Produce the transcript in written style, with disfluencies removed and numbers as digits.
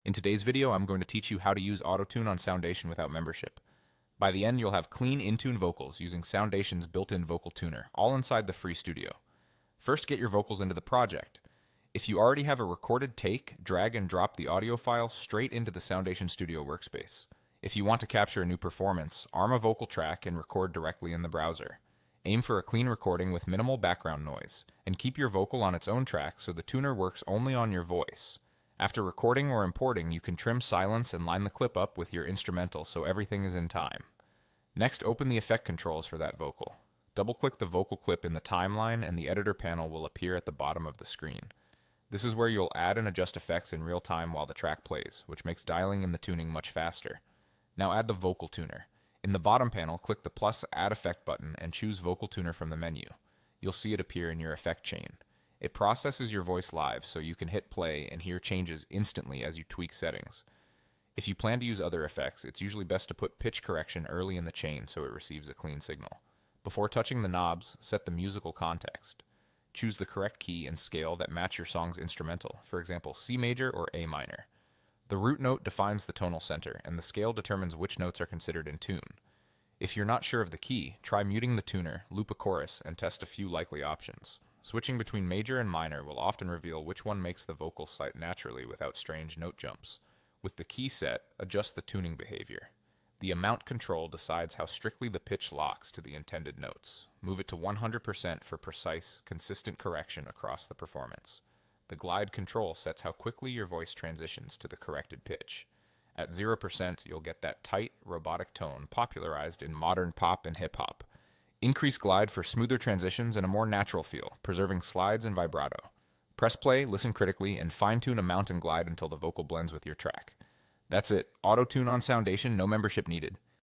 In today's video, I'm going to teach you how to use Autotune on Soundation without membership. By the end, you'll have clean in-tune vocals using Soundation's built-in vocal tuner, all inside the free studio. First, get your vocals into the project. If you already have a recorded take, drag and drop the audio file straight into the Soundation Studio workspace. If you want to capture a new performance, arm a vocal track and record directly in the browser. Aim for a clean recording with minimal background noise, and keep your vocal on its own track so the tuner works only on your voice. After recording or importing, you can trim silence and line the clip up with your instrumental so everything is in time. Next, open the effect controls for that vocal. Double-click the vocal clip in the timeline and the editor panel will appear at the bottom of the screen. This is where you'll add and adjust effects in real time while the track plays, which makes dialing in the tuning much faster. Now add the vocal tuner. In the bottom panel, click the plus Add Effect button and choose Vocal Tuner from the menu. You'll see it appear in your effect chain. It processes your voice live, so you can hit play and hear changes instantly as you tweak settings. If you plan to use other effects, it's usually best to put pitch correction early in the chain so it receives a clean signal. Before touching the knobs, set the musical context. Choose the correct key and scale that match your song's instrumental, for example, C major or A minor. The root note defines the tonal center, and the scale determines which notes are considered in tune. If you're not sure of the key, try muting the tuner, loop a chorus, and test a few likely options. Switching between major and minor will often reveal which one makes the vocal sight naturally without strange note jumps. With the key set, adjust the tuning behavior. The amount control decides how strictly the pitch locks to the intended notes. Move it to 100% for precise, consistent correction across the performance. The glide control sets how quickly your voice transitions to the corrected pitch. At 0%, you'll get that tight, robotic tone popularized in modern pop and hip-hop. Increase glide for smoother transitions and a more natural feel, preserving slides and vibrato. Press play, listen critically, and fine-tune amount and glide until the vocal blends with your track. That's it. Auto-tune on Soundation, no membership needed.